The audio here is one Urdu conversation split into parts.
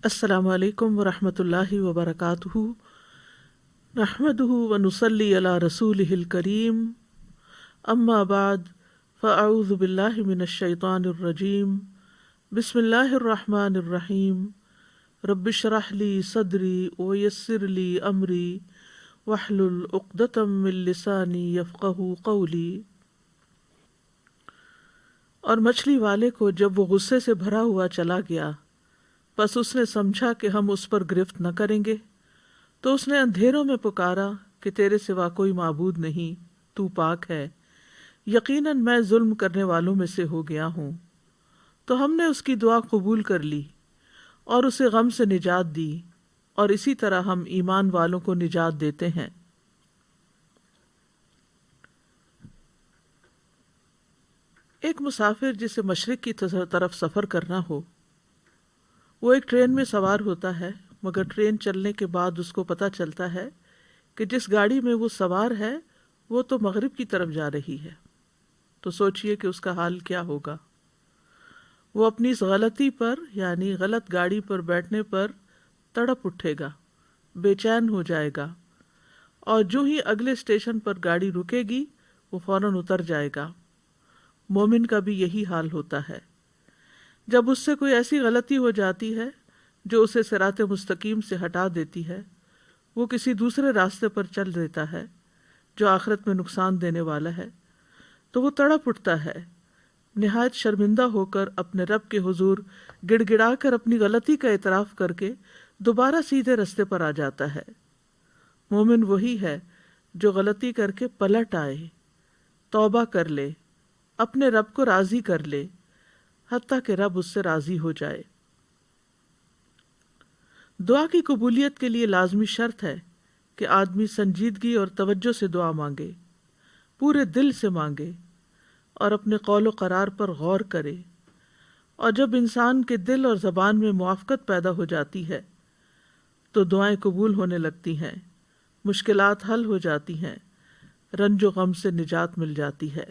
السلام علیکم ورحمۃ اللہ وبرکاتہ، نحمدہ ونصلی علی رسولہ الکریم، اما بعد فاعوذ باللہ من الشیطان الرجیم، بسم اللہ الرحمن الرحیم، رب اشرح لی صدری ویسر لی امری واحلل عقدۃ من لسانی یفقہوا قولی۔ اور مچھلی والے کو جب وہ غصے سے بھرا ہوا چلا گیا، پس اس نے سمجھا کہ ہم اس پر گرفت نہ کریں گے، تو اس نے اندھیروں میں پکارا کہ تیرے سوا کوئی معبود نہیں، تو پاک ہے، یقیناً میں ظلم کرنے والوں میں سے ہو گیا ہوں۔ تو ہم نے اس کی دعا قبول کر لی اور اسے غم سے نجات دی، اور اسی طرح ہم ایمان والوں کو نجات دیتے ہیں۔ ایک مسافر جسے مشرق کی طرف سفر کرنا ہو، وہ ایک ٹرین میں سوار ہوتا ہے، مگر ٹرین چلنے کے بعد اس کو پتہ چلتا ہے کہ جس گاڑی میں وہ سوار ہے وہ تو مغرب کی طرف جا رہی ہے۔ تو سوچئے کہ اس کا حال کیا ہوگا۔ وہ اپنی اس غلطی پر یعنی غلط گاڑی پر بیٹھنے پر تڑپ اٹھے گا، بے چین ہو جائے گا، اور جو ہی اگلے اسٹیشن پر گاڑی رکے گی وہ فوراً اتر جائے گا۔ مومن کا بھی یہی حال ہوتا ہے۔ جب اس سے کوئی ایسی غلطی ہو جاتی ہے جو اسے صراط مستقیم سے ہٹا دیتی ہے، وہ کسی دوسرے راستے پر چل دیتا ہے جو آخرت میں نقصان دینے والا ہے، تو وہ تڑپ اٹھتا ہے، نہایت شرمندہ ہو کر اپنے رب کے حضور گڑ گڑا کر اپنی غلطی کا اعتراف کر کے دوبارہ سیدھے رستے پر آ جاتا ہے۔ مومن وہی ہے جو غلطی کر کے پلٹ آئے، توبہ کر لے، اپنے رب کو راضی کر لے، حتیٰ کہ رب اس سے راضی ہو جائے۔ دعا کی قبولیت کے لیے لازمی شرط ہے کہ آدمی سنجیدگی اور توجہ سے دعا مانگے، پورے دل سے مانگے، اور اپنے قول و قرار پر غور کرے۔ اور جب انسان کے دل اور زبان میں موافقت پیدا ہو جاتی ہے تو دعائیں قبول ہونے لگتی ہیں، مشکلات حل ہو جاتی ہیں، رنج و غم سے نجات مل جاتی ہے۔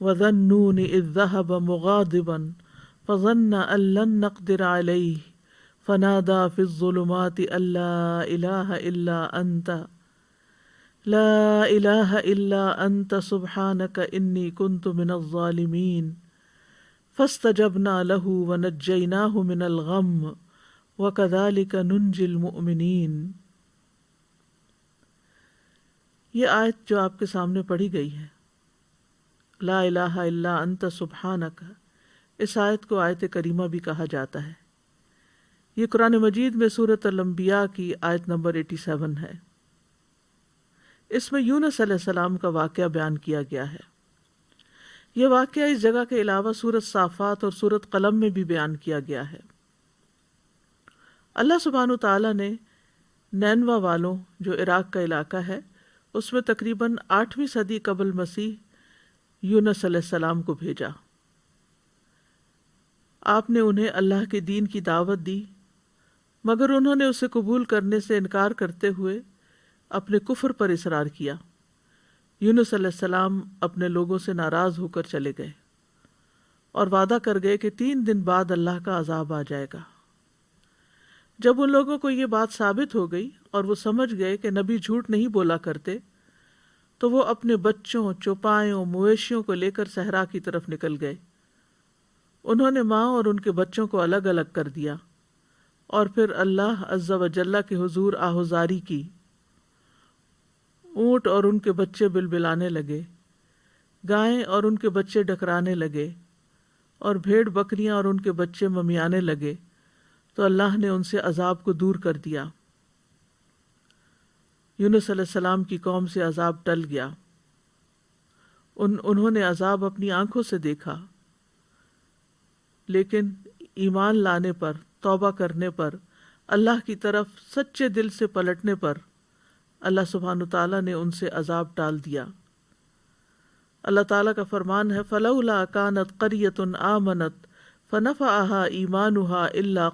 وَظَنُّونِ إِذْ ذَهَبَ مُغَاضِبًا فَظَنَّ أَن لَّن نَّقْدِرَ عَلَيْهِ فَنَادَىٰ فِي الظُّلُمَاتِ أَن لَّا إِلَٰهَ إِلَّا أَنتَ لَا إِلَٰهَ إِلَّا أَنتَ سُبْحَانَكَ إِنِّي كُنتُ مِنَ الظَّالِمِينَ فَاسْتَجَبْنَا لَهُ وَنَجَّيْنَاهُ مِنَ الْغَمِّ وَكَذَٰلِكَ نُنجِي الْمُؤْمِنِينَ۔ یہ آیت جو آپ کے سامنے پڑھی گئی ہے، لا الہ الا انت سبحانک، اس آیت کو آیت کریمہ بھی کہا جاتا ہے۔ یہ قرآن مجید میں سورۃ الانبیاء کی آیت نمبر 87 ہے۔ اس میں یونس علیہ السلام کا واقعہ بیان کیا گیا ہے۔ یہ واقعہ اس جگہ کے علاوہ سورۃ صافات اور سورۃ قلم میں بھی بیان کیا گیا ہے۔ اللہ سبحانہ تعالیٰ نے نینوا والوں، جو عراق کا علاقہ ہے، اس میں تقریباً 8ویں صدی قبل مسیح یونس علیہ السلام کو بھیجا۔ آپ نے انہیں اللہ کے دین کی دعوت دی، مگر انہوں نے اسے قبول کرنے سے انکار کرتے ہوئے اپنے کفر پر اصرار کیا۔ یونس علیہ السلام اپنے لوگوں سے ناراض ہو کر چلے گئے اور وعدہ کر گئے کہ 3 دن بعد اللہ کا عذاب آ جائے گا۔ جب ان لوگوں کو یہ بات ثابت ہو گئی اور وہ سمجھ گئے کہ نبی جھوٹ نہیں بولا کرتے، تو وہ اپنے بچوں، چوپایوں، مویشیوں کو لے کر صحرا کی طرف نکل گئے۔ انہوں نے ماں اور ان کے بچوں کو الگ الگ کر دیا، اور پھر اللہ عز و جل کے حضور آہوزاری کی۔ اونٹ اور ان کے بچے بلبلانے لگے، گائیں اور ان کے بچے ڈکرانے لگے، اور بھیڑ بکریاں اور ان کے بچے ممیانے لگے، تو اللہ نے ان سے عذاب کو دور کر دیا۔ یونس علیہ السلام کی قوم سے عذاب ٹل گیا۔ انہوں نے عذاب اپنی آنکھوں سے دیکھا، لیکن ایمان لانے پر، توبہ کرنے پر، اللہ کی طرف سچے دل سے پلٹنے پر اللہ سبحانہ تعالیٰ نے ان سے عذاب ٹال دیا۔ اللہ تعالیٰ کا فرمان ہے فَلَوْلَا كَانَتْ قَرْيَةٌ آمَنَتْ فَنَفَعَهَا إِيمَانُهَا إِلَّا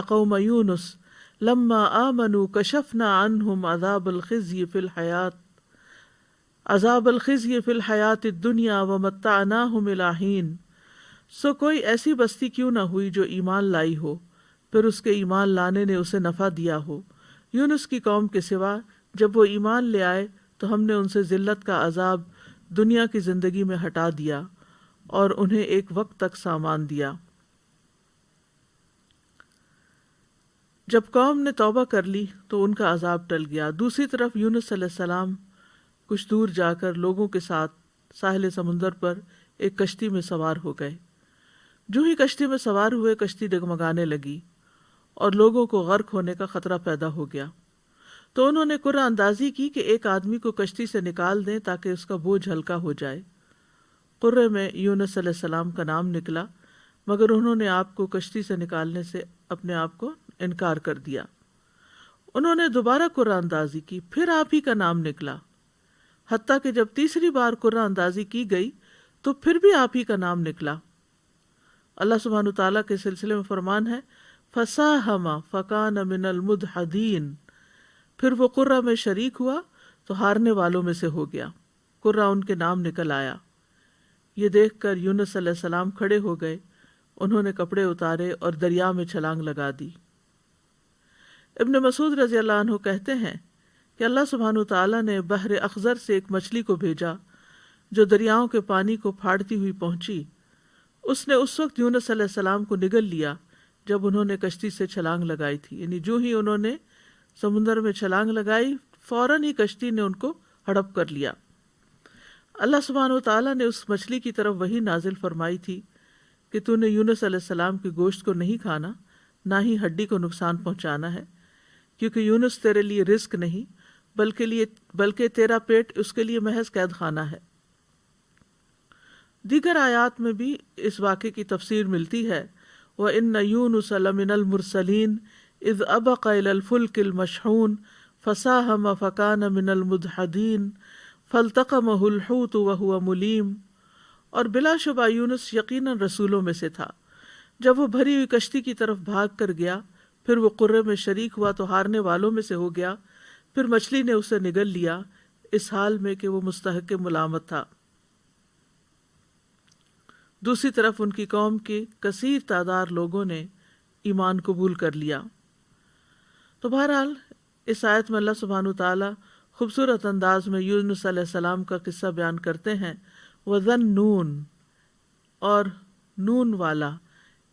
قَوْمَ يُونُسَ لما آمنوا کشفنا عنہم عذاب الخزي في الحیاة الدنیا ومتعناہم الی حین سو کوئی ایسی بستی کیوں نہ ہوئی جو ایمان لائی ہو، پھر اس کے ایمان لانے نے اسے نفع دیا ہو۔ یونس کی قوم کے سوا جب وہ ایمان لے آئے تو ہم نے ان سے ذلت کا عذاب دنیا کی زندگی میں ہٹا دیا اور انہیں ایک وقت تک سامان دیا۔ جب قوم نے توبہ کر لی تو ان کا عذاب ٹل گیا۔ دوسری طرف یونس علیہ السلام کچھ دور جا کر لوگوں کے ساتھ ساحل سمندر پر ایک کشتی میں سوار ہو گئے۔ جو ہی کشتی میں سوار ہوئے کشتی ڈگمگانے لگی اور لوگوں کو غرق ہونے کا خطرہ پیدا ہو گیا۔ تو انہوں نے قرعہ اندازی کی کہ ایک آدمی کو کشتی سے نکال دیں تاکہ اس کا بوجھ ہلکا ہو جائے۔ قرعے میں یونس علیہ السلام کا نام نکلا، مگر انہوں نے آپ کو کشتی سے نکالنے سے اپنے آپ کو انکار کر دیا۔ انہوں نے دوبارہ قرعہ اندازی کی، پھر آپ ہی کا نام نکلا، حتیٰ کہ جب تیسری بار قرعہ اندازی کی گئی تو پھر بھی آپ ہی کا نام نکلا۔ اللہ سبحانہ تعالیٰ کے سلسلے میں فرمان ہے فَسَاهَمَ فَكَانَ مِنَ الْمُدْحَضِينَ، پھر وہ قرعہ میں شریک ہوا تو ہارنے والوں میں سے ہو گیا، قرعہ ان کے نام نکل آیا۔ یہ دیکھ کر یونس علیہ السلام کھڑے ہو گئے، انہوں نے کپڑے اتارے اور دریا میں چھلانگ لگا دی۔ ابن مسعود رضی اللہ عنہ کہتے ہیں کہ اللہ سبحانہ تعالیٰ نے بحر اخضر سے ایک مچھلی کو بھیجا جو دریاؤں کے پانی کو پھاڑتی ہوئی پہنچی۔ اس نے اس وقت یونس علیہ السلام کو نگل لیا جب انہوں نے کشتی سے چھلانگ لگائی تھی، یعنی جو ہی انہوں نے سمندر میں چھلانگ لگائی فوراً ہی کشتی نے ان کو ہڑپ کر لیا۔ اللہ سبحانہ تعالیٰ نے اس مچھلی کی طرف وحی نازل فرمائی تھی کہ تو نے یونس علیہ السلام کے گوشت کو نہیں کھانا، نہ ہی ہڈی کو نقصان پہنچانا ہے، کیونکہ یونس تیرے لیے رزق نہیں بلکہ تیرا پیٹ اس کے لیے محض قید خانہ ہے۔ دیگر آیات میں بھی اس واقعے کی تفسیر ملتی ہے وَإِنَّ يُونُسَ لَمِنَ الْمُرْسَلِينَ اذ ابق الى الفلك المشحون فساهم فكان من المدحضين فالتقمه الحوت وهو مليم، اور بلا شبہ یونس یقیناً رسولوں میں سے تھا۔ جب وہ بھری ہوئی کشتی کی طرف بھاگ کر گیا، پھر وہ قرعے میں شریک ہوا تو ہارنے والوں میں سے ہو گیا، پھر مچھلی نے اسے نگل لیا اس حال میں کہ وہ مستحق ملامت تھا۔ دوسری طرف ان کی قوم کے کثیر تعداد لوگوں نے ایمان قبول کر لیا۔ تو بہرحال اس آیت میں اللہ سبحانہ تعالیٰ خوبصورت انداز میں یونس علیہ السلام کا قصہ بیان کرتے ہیں۔ وَذَنُّونَ، اور نون والا،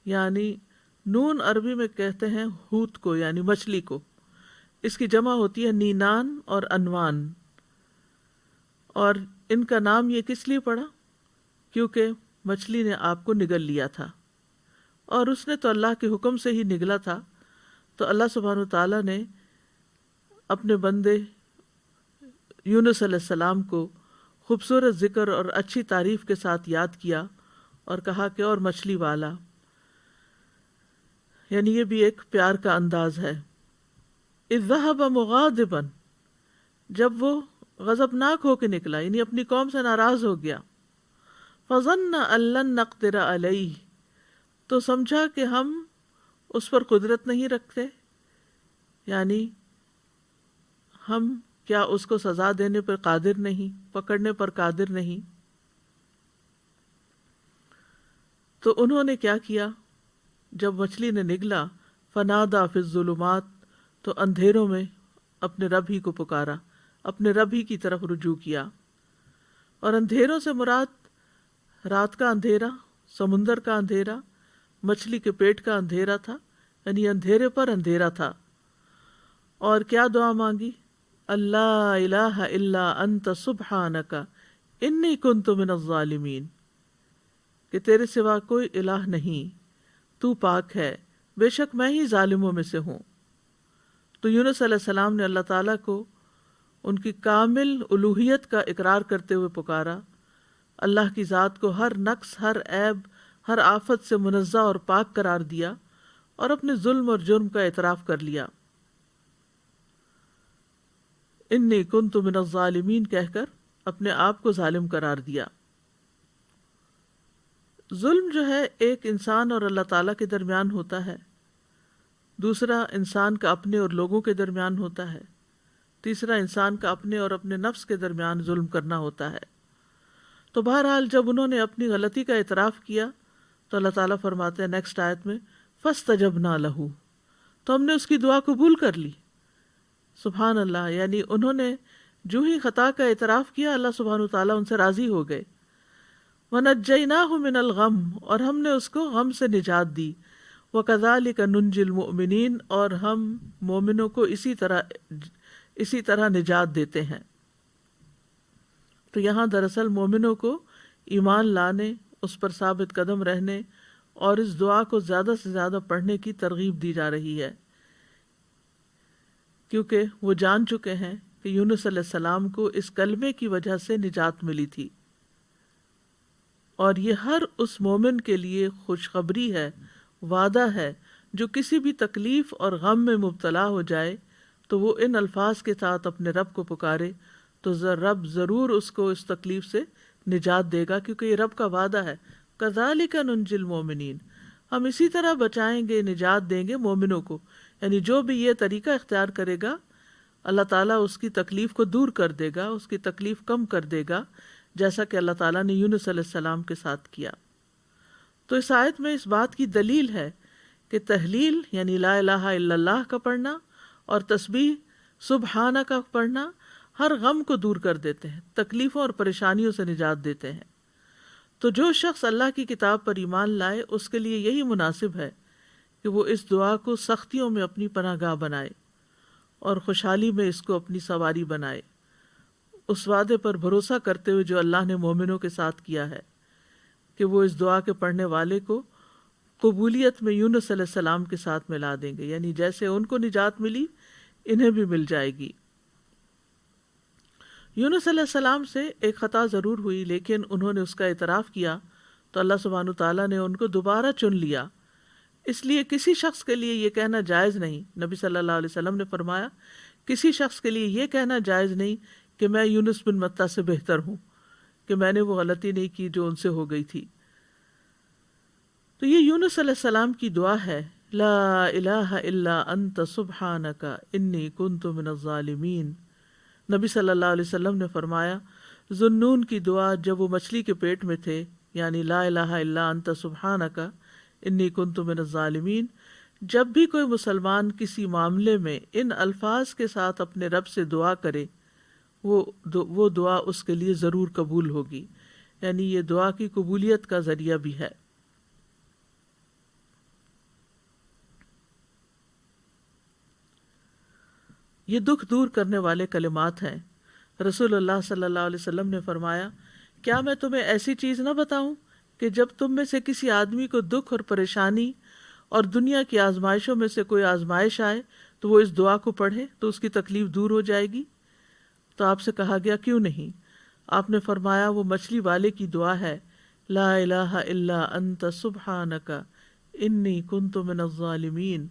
یعنی نون عربی میں کہتے ہیں حوت کو، یعنی مچھلی کو، اس کی جمع ہوتی ہے نینان اور انوان، اور ان کا نام یہ کس لیے پڑا؟ کیونکہ مچھلی نے آپ کو نگل لیا تھا، اور اس نے تو اللہ کے حکم سے ہی نگلا تھا۔ تو اللہ سبحانہ تعالیٰ نے اپنے بندے یونس علیہ السلام کو خوبصورت ذکر اور اچھی تعریف کے ساتھ یاد کیا اور کہا کہ اور مچھلی والا، یعنی یہ بھی ایک پیار کا انداز ہے۔ اذ ذهب مغاضبا، جب وہ غضبناک ہو کے نکلا، یعنی اپنی قوم سے ناراض ہو گیا۔ فظن ان لن نقدر علیہ، تو سمجھا کہ ہم اس پر قدرت نہیں رکھتے، یعنی ہم کیا اس کو سزا دینے پر قادر نہیں، پکڑنے پر قادر نہیں۔ تو انہوں نے کیا کیا؟ جب مچھلی نے نگلا، فنادا فی الظلمات، تو اندھیروں میں اپنے رب ہی کو پکارا، اپنے رب ہی کی طرف رجوع کیا۔ اور اندھیروں سے مراد رات کا اندھیرا، سمندر کا اندھیرا، مچھلی کے پیٹ کا اندھیرا تھا، یعنی اندھیرے پر اندھیرا تھا۔ اور کیا دعا مانگی؟ اللہ الہ الا انت سبحانک انی کنت من الظالمین، کہ تیرے سوا کوئی الہ نہیں، تو پاک ہے، بے شک میں ہی ظالموں میں سے ہوں۔ تو یونس علیہ السلام نے اللہ تعالیٰ کو ان کی کامل الوہیت کا اقرار کرتے ہوئے پکارا، اللہ کی ذات کو ہر نقص، ہر عیب، ہر آفت سے منزہ اور پاک قرار دیا، اور اپنے ظلم اور جرم کا اعتراف کر لیا۔ انی کنت من الظالمین کہہ کر اپنے آپ کو ظالم قرار دیا۔ ظلم جو ہے ایک انسان اور اللہ تعالیٰ کے درمیان ہوتا ہے، دوسرا انسان کا اپنے اور لوگوں کے درمیان ہوتا ہے، تیسرا انسان کا اپنے اور اپنے نفس کے درمیان ظلم کرنا ہوتا ہے۔ تو بہرحال جب انہوں نے اپنی غلطی کا اعتراف کیا تو اللہ تعالیٰ فرماتے ہیں نیکسٹ آیت میں فاستجبنا لہ، تو ہم نے اس کی دعا قبول کر لی. سبحان اللہ، یعنی انہوں نے جو ہی خطا کا اعتراف کیا اللہ سبحانہ تعالیٰ ان سے راضی ہو گئے. وَنَجَّيْنَاهُ مِنَ الْغَمِّ، اور ہم نے اس کو غم سے نجات دی. وَكَذَلِكَ نُنْجِي الْمُؤْمِنِينَ، اور ہم مومنوں کو اسی طرح نجات دیتے ہیں. تو یہاں دراصل مومنوں کو ایمان لانے، اس پر ثابت قدم رہنے اور اس دعا کو زیادہ سے زیادہ پڑھنے کی ترغیب دی جا رہی ہے، کیونکہ وہ جان چکے ہیں کہ یونس علیہ السلام کو اس کلمے کی وجہ سے نجات ملی تھی، اور یہ ہر اس مومن کے لیے خوشخبری ہے، وعدہ ہے جو کسی بھی تکلیف اور غم میں مبتلا ہو جائے تو وہ ان الفاظ کے ساتھ اپنے رب کو پکارے تو رب ضرور اس کو اس تکلیف سے نجات دے گا، کیونکہ یہ رب کا وعدہ ہے. کذالک ننجی المؤمنین، ہم اسی طرح بچائیں گے، نجات دیں گے مومنوں کو. یعنی جو بھی یہ طریقہ اختیار کرے گا اللہ تعالیٰ اس کی تکلیف کو دور کر دے گا، اس کی تکلیف کم کر دے گا، جیسا کہ اللہ تعالیٰ نے یونس علیہ السلام کے ساتھ کیا. تو اس آیت میں اس بات کی دلیل ہے کہ تحلیل یعنی لا الہ الا اللہ کا پڑھنا اور تسبیح سبحانہ کا پڑھنا ہر غم کو دور کر دیتے ہیں، تکلیفوں اور پریشانیوں سے نجات دیتے ہیں. تو جو شخص اللہ کی کتاب پر ایمان لائے اس کے لیے یہی مناسب ہے کہ وہ اس دعا کو سختیوں میں اپنی پناہ گاہ بنائے اور خوشحالی میں اس کو اپنی سواری بنائے، اس وعدے پر بھروسہ کرتے ہوئے جو اللہ نے مومنوں کے ساتھ کیا ہے کہ وہ اس دعا کے پڑھنے والے کو قبولیت میں یونس علیہ السلام کے ساتھ ملا دیں گے. یعنی جیسے ان کو نجات ملی انہیں بھی مل جائے گی. یونس علیہ السلام سے ایک خطا ضرور ہوئی، لیکن انہوں نے اس کا اعتراف کیا تو اللہ سبحانہ تعالیٰ نے ان کو دوبارہ چن لیا. اس لیے کسی شخص کے لیے یہ کہنا جائز نہیں، نبی صلی اللہ علیہ وسلم نے فرمایا کسی شخص کے لیے یہ کہنا جائز نہیں کہ میں یونس بن متیٰ سے بہتر ہوں، کہ میں نے وہ غلطی نہیں کی جو ان سے ہو گئی تھی. تو یہ یونس علیہ السلام کی دعا ہے، لا الہ الا انت سبحانک انی کنت من الظالمین. نبی صلی اللہ علیہ وسلم نے فرمایا ذوالنون کی دعا جب وہ مچھلی کے پیٹ میں تھے، یعنی لا الہ الا انت سبحانک انی کنت من الظالمین، جب بھی کوئی مسلمان کسی معاملے میں ان الفاظ کے ساتھ اپنے رب سے دعا کرے وہ دعا اس کے لیے ضرور قبول ہوگی. یعنی یہ دعا کی قبولیت کا ذریعہ بھی ہے. یہ دکھ دور کرنے والے کلمات ہیں. رسول اللہ صلی اللہ علیہ وسلم نے فرمایا کیا میں تمہیں ایسی چیز نہ بتاؤں کہ جب تم میں سے کسی آدمی کو دکھ اور پریشانی اور دنیا کی آزمائشوں میں سے کوئی آزمائش آئے تو وہ اس دعا کو پڑھے تو اس کی تکلیف دور ہو جائے گی. تو آپ سے کہا گیا کیوں نہیں؟ آپ نے فرمایا وہ مچھلی والے کی دعا ہے، لا الہ الا انت سبحانک انی کنت من الظالمین،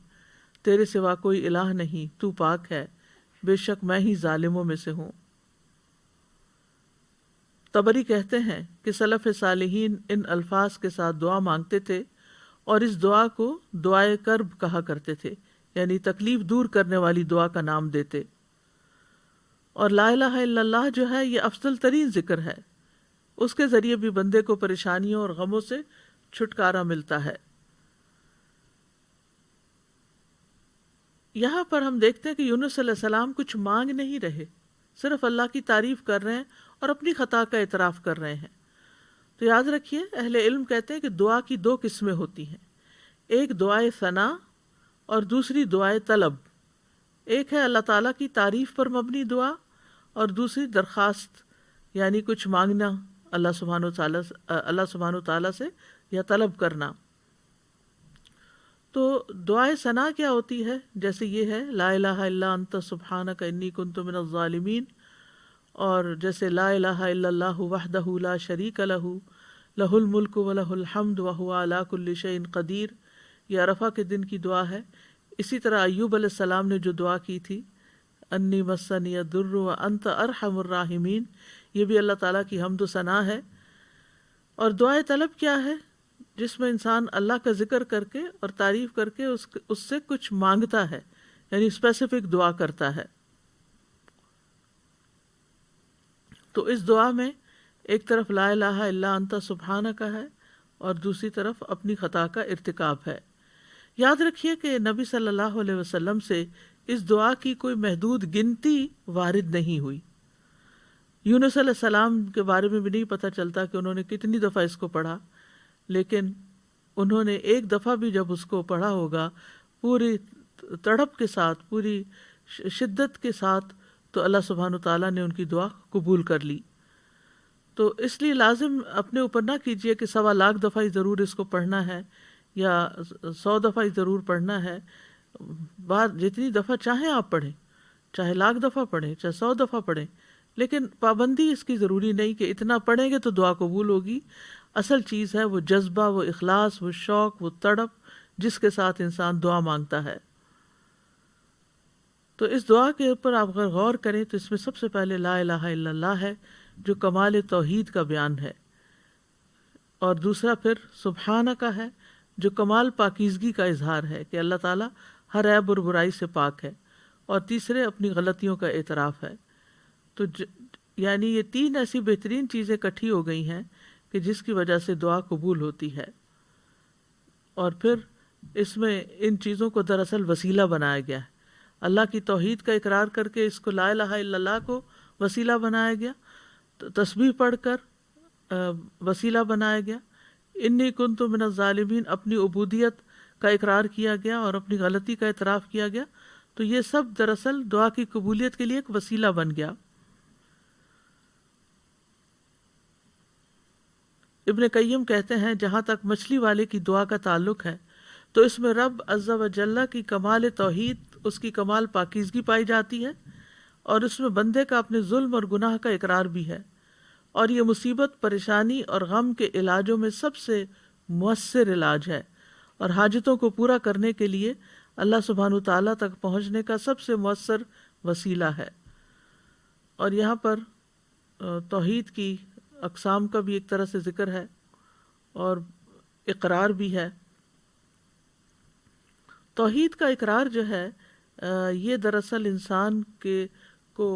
تیرے سوا کوئی الہ نہیں، تو پاک ہے، بے شک میں ہی ظالموں میں سے ہوں. طبری کہتے ہیں کہ سلف صالحین ان الفاظ کے ساتھ دعا مانگتے تھے اور اس دعا کو دعائے کرب کہا کرتے تھے، یعنی تکلیف دور کرنے والی دعا کا نام دیتے. اور لا الہ الا اللہ جو ہے یہ افضل ترین ذکر ہے، اس کے ذریعے بھی بندے کو پریشانیوں اور غموں سے چھٹکارا ملتا ہے. یہاں پر ہم دیکھتے ہیں کہ یونس علیہ السلام کچھ مانگ نہیں رہے، صرف اللہ کی تعریف کر رہے ہیں اور اپنی خطا کا اعتراف کر رہے ہیں. تو یاد رکھیے اہل علم کہتے ہیں کہ دعا کی دو قسمیں ہوتی ہیں، ایک دعائے ثنا اور دوسری دعائے طلب. ایک ہے اللہ تعالیٰ کی تعریف پر مبنی دعا اور دوسری درخواست یعنی کچھ مانگنا اللہ سبحانہ تعالیٰ سے یا طلب کرنا. تو دعائے ثنا کیا ہوتی ہے؟ جیسے یہ ہے لا الہ الا انت سبحانک انی کنت من الظالمین، اور جیسے لا الہ الا اللہ وحدہ لا شریک لہ لہ الملک ولہ الحمد وہو علی کل شیء قدیر، یہ عرفہ کے دن کی دعا ہے. اسی طرح ایوب علیہ السلام نے جو دعا کی تھی انی مسنی الضر وانت ارحم الراحمین، یہ بھی اللہ تعالیٰ کی حمد و ثنا ہے. اور دعائے طلب کیا ہے؟ جس میں انسان اللہ کا ذکر کر کے اور تعریف کر کے اس سے کچھ مانگتا ہے، یعنی اسپیسیفک دعا کرتا ہے. تو اس دعا میں ایک طرف لا الہ الا انت سبحانک ہے اور دوسری طرف اپنی خطا کا ارتکاب ہے۔ یاد رکھیے کہ نبی صلی اللہ علیہ وسلم سے اس دعا کی کوئی محدود گنتی وارد نہیں ہوئی۔ یونس علیہ السلام کے بارے میں بھی نہیں پتہ چلتا کہ انہوں نے کتنی دفعہ اس کو پڑھا، لیکن انہوں نے ایک دفعہ بھی جب اس کو پڑھا ہوگا پوری تڑپ کے ساتھ، پوری شدت کے ساتھ، تو اللہ سبحانہ تعالیٰ نے ان کی دعا قبول کر لی۔ تو اس لیے لازم اپنے اوپر نہ کیجئے کہ 1.25 دفعہ ہی ضرور اس کو پڑھنا ہے یا 100 دفعہ ہی ضرور پڑھنا ہے۔ بات جتنی دفعہ چاہیں آپ پڑھیں، چاہے 1,00,000 دفعہ پڑھیں، چاہے 100 دفعہ پڑھیں، لیکن پابندی اس کی ضروری نہیں کہ اتنا پڑھیں گے تو دعا قبول ہوگی۔ اصل چیز ہے وہ جذبہ، وہ اخلاص، وہ شوق، وہ تڑپ جس کے ساتھ انسان دعا مانگتا ہے۔ تو اس دعا کے اوپر آپ اگر غور کریں تو اس میں سب سے پہلے لا الہ الا اللہ ہے جو کمال توحید کا بیان ہے، اور دوسرا پھر سبحانک ہے جو کمال پاکیزگی کا اظہار ہے کہ اللہ تعالیٰ ہر عیب اور برائی سے پاک ہے، اور تیسرے اپنی غلطیوں کا اعتراف ہے۔ تو یعنی یہ 3 ایسی بہترین چیزیں اکٹھی ہو گئی ہیں کہ جس کی وجہ سے دعا قبول ہوتی ہے، اور پھر اس میں ان چیزوں کو دراصل وسیلہ بنایا گیا ہے۔ اللہ کی توحید کا اقرار کر کے اس کو لا الہ الا اللہ کو وسیلہ بنایا گیا، تسبیح پڑھ کر وسیلہ بنایا گیا، انی کنت من الظالمین اپنی عبودیت کا اقرار کیا گیا اور اپنی غلطی کا اعتراف کیا گیا۔ تو یہ سب دراصل دعا کی قبولیت کے لیے ایک وسیلہ بن گیا۔ ابن قیم کہتے ہیں جہاں تک مچھلی والے کی دعا کا تعلق ہے تو اس میں رب عز و جل کی کمال توحید، اس کی کمال پاکیزگی پائی جاتی ہے، اور اس میں بندے کا اپنے ظلم اور گناہ کا اقرار بھی ہے، اور یہ مصیبت، پریشانی اور غم کے علاجوں میں سب سے مؤثر علاج ہے، اور حاجتوں کو پورا کرنے کے لیے اللہ سبحانہ تعالیٰ تک پہنچنے کا سب سے مؤثر وسیلہ ہے۔ اور یہاں پر توحید کی اقسام کا بھی ایک طرح سے ذکر ہے اور اقرار بھی ہے۔ توحید کا اقرار جو ہے یہ دراصل انسان کو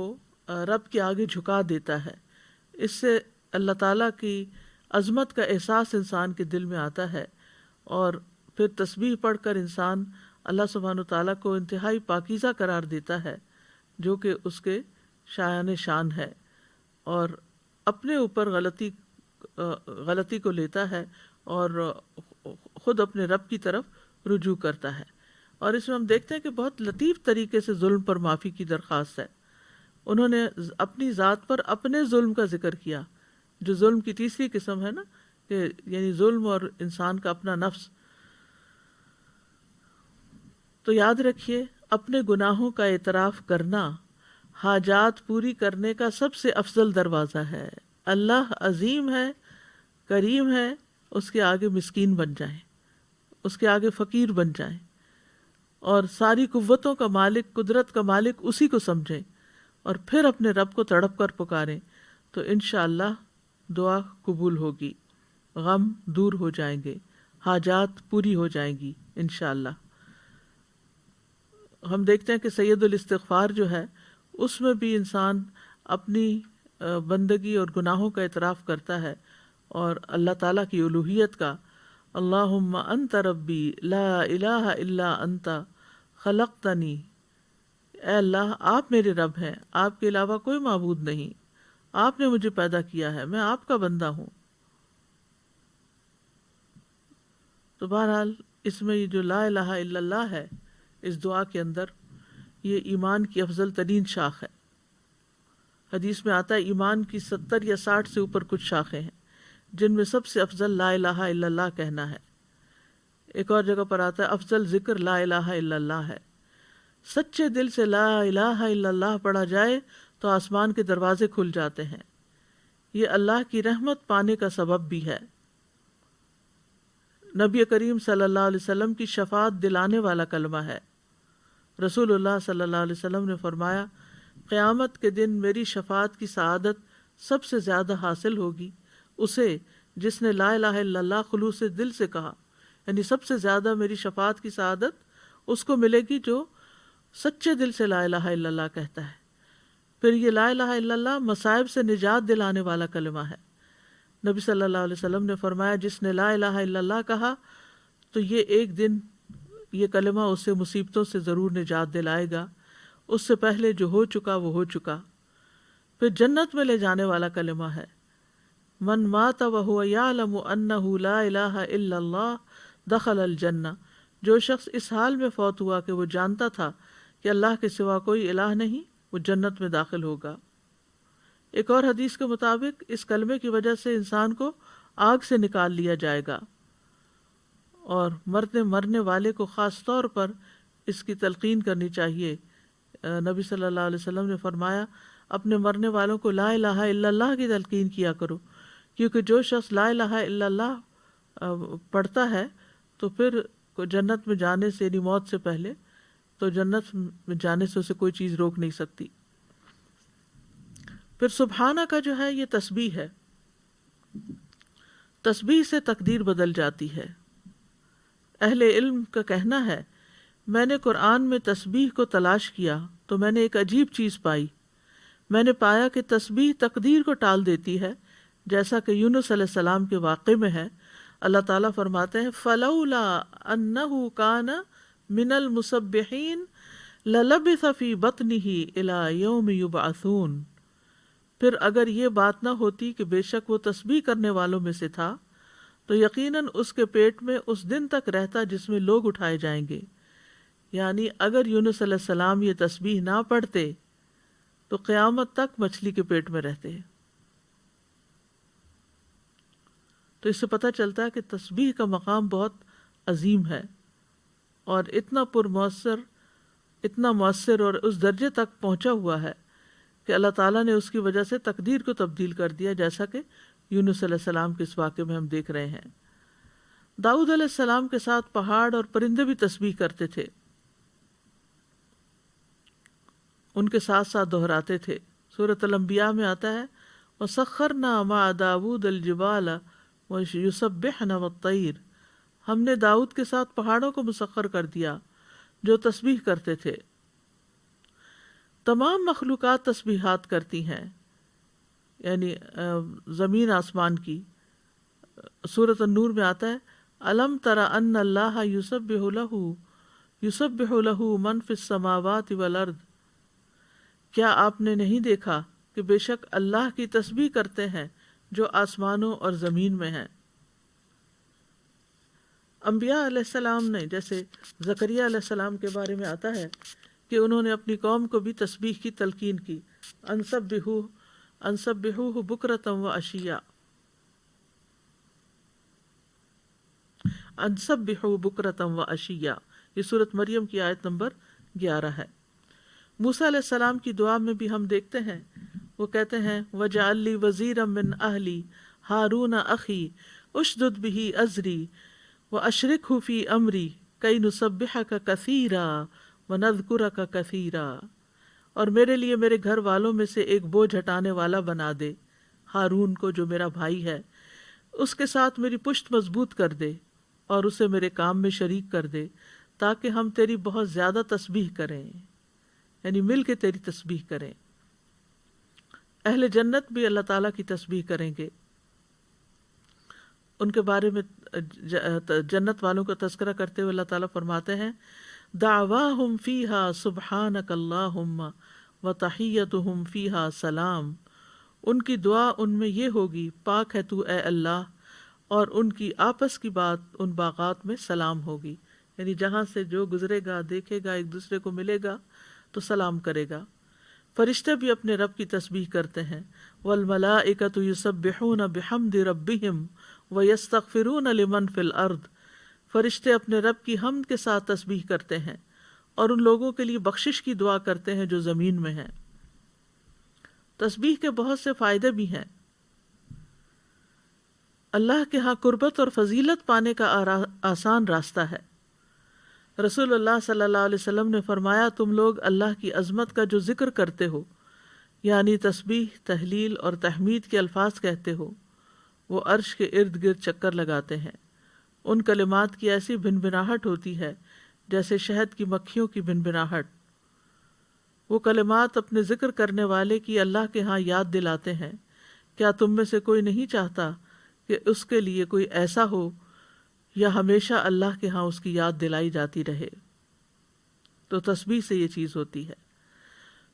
رب کے آگے جھکا دیتا ہے، اس سے اللہ تعالیٰ کی عظمت کا احساس انسان کے دل میں آتا ہے، اور پھر تسبیح پڑھ کر انسان اللہ سبحانہ تعالیٰ کو انتہائی پاکیزہ قرار دیتا ہے جو کہ اس کے شایان شان ہے، اور اپنے اوپر غلطی کو لیتا ہے اور خود اپنے رب کی طرف رجوع کرتا ہے۔ اور اس میں ہم دیکھتے ہیں کہ بہت لطیف طریقے سے ظلم پر معافی کی درخواست ہے۔ انہوں نے اپنی ذات پر اپنے ظلم کا ذکر کیا، جو ظلم کی تیسری قسم ہے نا، کہ یعنی ظلم اور انسان کا اپنا نفس۔ تو یاد رکھیے اپنے گناہوں کا اعتراف کرنا حاجات پوری کرنے کا سب سے افضل دروازہ ہے۔ اللہ عظیم ہے، کریم ہے، اس کے آگے مسکین بن جائیں، اس کے آگے فقیر بن جائیں، اور ساری قوتوں کا مالک، قدرت کا مالک اسی کو سمجھیں، اور پھر اپنے رب کو تڑپ کر پکاریں، تو انشاءاللہ دعا قبول ہوگی، غم دور ہو جائیں گے، حاجات پوری ہو جائیں گی انشاءاللہ۔ ہم دیکھتے ہیں کہ سید الاستغفار جو ہے اس میں بھی انسان اپنی بندگی اور گناہوں کا اعتراف کرتا ہے اور اللہ تعالیٰ کی الوہیت کا، اللہم انت ربی لا الہ الا انت خلقتنی، اے اللہ آپ میرے رب ہیں، آپ کے علاوہ کوئی معبود نہیں، آپ نے مجھے پیدا کیا ہے، میں آپ کا بندہ ہوں۔ تو بہرحال اس میں یہ جو لا الہ الا اللہ ہے اس دعا کے اندر، یہ ایمان کی افضل ترین شاخ ہے۔ حدیث میں آتا ہے ایمان کی 70 یا 60 سے اوپر کچھ شاخیں ہیں جن میں سب سے افضل لا الہ الا اللہ کہنا ہے۔ ایک اور جگہ پر آتا ہے افضل ذکر لا الہ الا اللہ ہے۔ سچے دل سے لا الہ الا اللہ پڑھا جائے تو آسمان کے دروازے کھل جاتے ہیں، یہ اللہ کی رحمت پانے کا سبب بھی ہے۔ نبی کریم صلی اللہ علیہ وسلم کی شفاعت دلانے والا کلمہ ہے۔ رسول اللہ صلی اللہ علیہ وسلم نے فرمایا قیامت کے دن میری شفاعت کی سعادت سب سے زیادہ حاصل ہوگی اسے جس نے لا الہ الا اللہ خلوص دل سے کہا، یعنی سب سے زیادہ میری شفاعت کی سعادت اس کو ملے گی جو سچے دل سے لا الہ الا اللہ کہتا ہے۔ پھر یہ لا الہ الا اللہ مصائب سے نجات دلانے والا کلمہ ہے۔ نبی صلی اللہ علیہ وسلم نے فرمایا جس نے لا الہ الا اللہ کہا تو یہ ایک دن یہ کلمہ اسے مصیبتوں سے ضرور نجات دلائے گا، اس سے پہلے جو ہو چکا وہ ہو چکا۔ پھر جنت میں لے جانے والا کلمہ ہے من مات وهو يعلم انه لا الہ الا اللہ دخل الجنہ، جو شخص اس حال میں فوت ہوا کہ وہ جانتا تھا کہ اللہ کے سوا کوئی الہ نہیں، وہ جنت میں داخل ہوگا۔ ایک اور حدیث کے مطابق اس کلمے کی وجہ سے انسان کو آگ سے نکال لیا جائے گا، اور مرنے والے کو خاص طور پر اس کی تلقین کرنی چاہیے۔ نبی صلی اللہ علیہ وسلم نے فرمایا اپنے مرنے والوں کو لا الہ الا اللہ کی تلقین کیا کرو، کیونکہ جو شخص لا الہ الا اللہ پڑھتا ہے تو پھر جنت میں جانے سے، یعنی موت سے پہلے، تو جنت میں جانے سے اسے کوئی چیز روک نہیں سکتی۔ پھر سبحانہ کا جو ہے یہ تسبیح ہے، تسبیح سے تقدیر بدل جاتی ہے۔ اہل علم کا کہنا ہے میں نے قرآن میں تسبیح کو تلاش کیا تو میں نے ایک عجیب چیز پائی، میں نے پایا کہ تسبیح تقدیر کو ٹال دیتی ہے، جیسا کہ یونس علیہ السلام کے واقعے میں ہے۔ اللہ تعالیٰ فرماتے ہیں فَلَوْلَا أَنَّهُ كَانَ مِنَ الْمُسَبِّحِينَ لَلَبِثَ فِي بَطْنِهِ إِلَى يَوْمِ يُبْعَثُونَ، پھر اگر یہ بات نہ ہوتی کہ بے شک وہ تسبیح کرنے والوں میں سے تھا تو یقیناً اس کے پیٹ میں اس دن تک رہتا جس میں لوگ اٹھائے جائیں گے۔ یعنی اگر یونس علیہ السلام یہ تسبیح نہ پڑھتے تو قیامت تک مچھلی کے پیٹ میں رہتے۔ تو اس سے پتہ چلتا ہے کہ تسبیح کا مقام بہت عظیم ہے اور اتنا مؤثر اور اس درجے تک پہنچا ہوا ہے کہ اللہ تعالیٰ نے اس کی وجہ سے تقدیر کو تبدیل کر دیا، جیسا کہ یونس علیہ السلام کے اس واقعے میں ہم دیکھ رہے ہیں۔ داؤد علیہ السلام کے ساتھ پہاڑ اور پرندے بھی تسبیح کرتے تھے، ان کے ساتھ ساتھ دہراتے تھے۔ سورۃ الانبیاء میں آتا ہے وَسَخَّرْنَا مَعَ دَاوُودَ الْجِبَالَ وَيُسَبِّحْنَ وَالطَّيْرَ، ہم نے داؤد کے ساتھ پہاڑوں کو مسخر کر دیا جو تسبیح کرتے تھے۔ تمام مخلوقات تسبیحات کرتی ہیں، یعنی زمین آسمان کی۔ سورۃ النور میں آتا ہے الم تر ان اللہ یسبح لہ من فی السماوات والارض، کیا آپ نے نہیں دیکھا کہ بے شک اللہ کی تسبیح کرتے ہیں جو آسمانوں اور زمین میں ہیں۔ انبیاء علیہ السلام نے، جیسے زکریا علیہ السلام کے بارے میں آتا ہے کہ انہوں نے اپنی قوم کو بھی تسبیح کی تلقین کی، انسبحوہ بکرۃ و عشیٰ، انسبحوا بکرۃ و عشیٰ، یہ سورۃ مریم کی آیت نمبر 11 ہے۔ موسیٰ علیہ السلام کی دعا میں بھی ہم دیکھتے ہیں، وہ کہتے ہیں وَاجْعَل لِّي وَزِيرًا مِّنْ أَهْلِي هَارُونَ أَخِي أُشْدُدْ بِهِ أَزْرِي وَأَشْرِكْهُ فِي أَمْرِي كَيْ نُسَبِّحَكَ كَثِيرًا وَنَذْكُرَكَ كَثِيرًا، اور میرے لیے میرے گھر والوں میں سے ایک بوجھ ہٹانے والا بنا دے، ہارون کو جو میرا بھائی ہے، اس کے ساتھ میری پشت مضبوط کر دے اور اسے میرے کام میں شریک کر دے تاکہ ہم تیری بہت زیادہ تسبیح کریں، یعنی مل کے تیری تسبیح کریں۔ اہل جنت بھی اللہ تعالیٰ کی تسبیح کریں گے۔ ان کے بارے میں جنت والوں کا تذکرہ کرتے ہوئے اللہ تعالیٰ فرماتے ہیں دعواہم فیہا سبحانک اللہم وتحیتہم فیہا سلام، ان کی دعا ان میں یہ ہوگی پاک ہے تو اے اللہ، اور ان کی آپس کی بات ان باغات میں سلام ہوگی، یعنی جہاں سے جو گزرے گا دیکھے گا ایک دوسرے کو ملے گا تو سلام کرے گا۔ فرشتے بھی اپنے رب کی تسبیح کرتے ہیں، والملائکۃ یسبحون بحمد ربہم ویستغفرون لمن فی الارض، فرشتے اپنے رب کی حمد کے ساتھ تسبیح کرتے ہیں اور ان لوگوں کے لیے بخشش کی دعا کرتے ہیں جو زمین میں ہیں۔ تسبیح کے بہت سے فائدے بھی ہیں۔ اللہ کے ہاں قربت اور فضیلت پانے کا آسان راستہ ہے۔ رسول اللہ صلی اللہ علیہ وسلم نے فرمایا تم لوگ اللہ کی عظمت کا جو ذکر کرتے ہو، یعنی تسبیح، تحلیل اور تحمید کے الفاظ کہتے ہو، وہ عرش کے ارد گرد چکر لگاتے ہیں۔ ان کلمات کی ایسی بھنبھناہٹ ہوتی ہے جیسے شہد کی مکھیوں کی بھنبھناہٹ۔ وہ کلمات اپنے ذکر کرنے والے کی اللہ کے ہاں یاد دلاتے ہیں۔ کیا تم میں سے کوئی نہیں چاہتا کہ اس کے لیے کوئی ایسا ہو یا ہمیشہ اللہ کے ہاں اس کی یاد دلائی جاتی رہے. تو تسبیح سے یہ چیز ہوتی ہے.